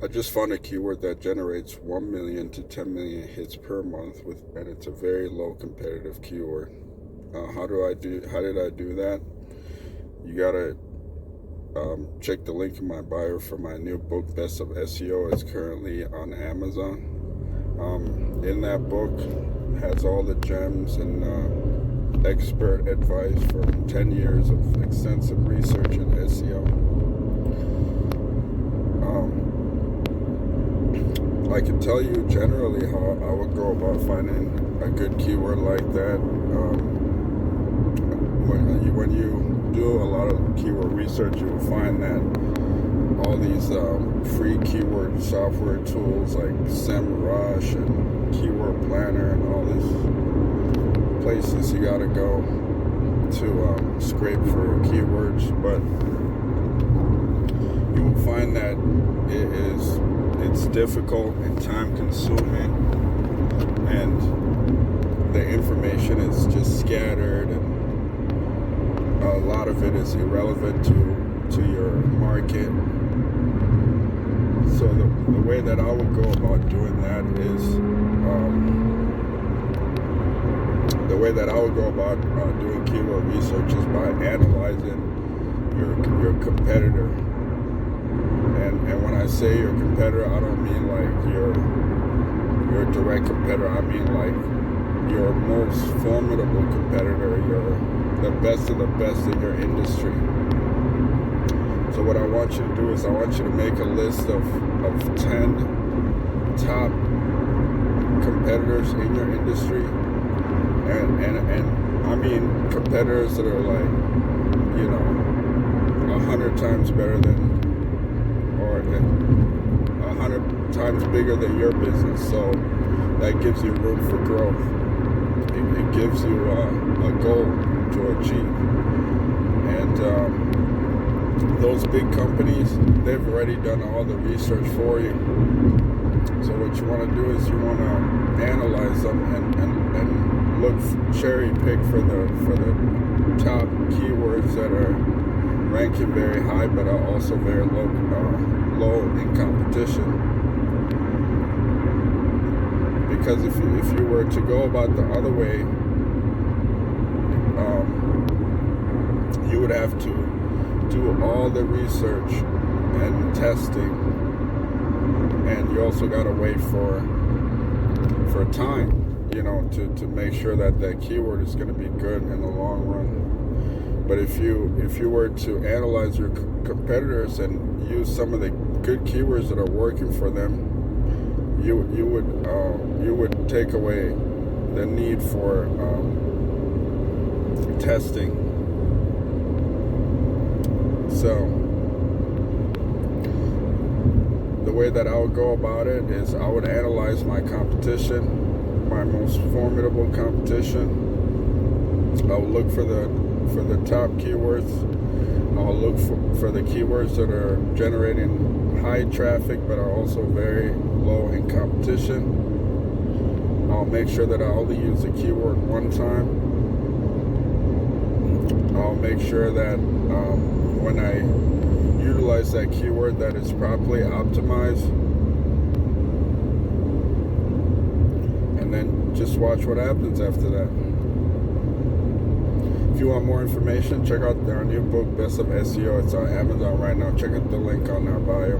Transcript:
I just found a keyword that generates 1 million to 10 million hits per month and it's a very low competitive keyword. How did I do that? You gotta check the link in my bio for my new book, Best of SEO. It's currently on Amazon. In that book has all the gems and expert advice from 10 years of extensive research in SEO. I can tell you generally how I would go about finding a good keyword like that. When you do a lot of keyword research, you will find that all these free keyword software tools like SEMrush and Keyword Planner and all these places you gotta go to scrape for keywords, but you will find that it's difficult and time consuming, and the information is just scattered, and a lot of it is irrelevant to your market. So the way that I would go about doing that is doing keyword research is by analyzing your competitor. And when I say your competitor, I don't mean like your direct competitor. I mean like your most formidable competitor, the best of the best in your industry. So what I want you to do is I want you to make a list of 10 top competitors in your industry, and I mean competitors that are like, 100 times better than, or 100 times bigger than your business. So that gives you room for growth. It gives you a goal to achieve. And those big companies, they've already done all the research for you. So what you want to do is you want to analyze them and look, cherry pick for the top keywords that are ranking very high but are also very low in competition. Because if you were to go about the other way, you would have to do all the research and testing, and you also got to wait for time, to make sure that that keyword is going to be good in the long run. But if you were to analyze your competitors and use some of the good keywords that are working for them, you would take away the need for testing. So the way that I would go about it is I would analyze my competition, my most formidable competition. I would look for the top keywords. I'll look for the keywords that are generating high traffic but are also very low in competition. I'll make sure that I only use the keyword one time. I'll make sure that when I utilize that keyword that is properly optimized, and then just watch what happens after that. If you want more information, check out our new book, Best of SEO. It's on Amazon right now. Check out the link on our bio.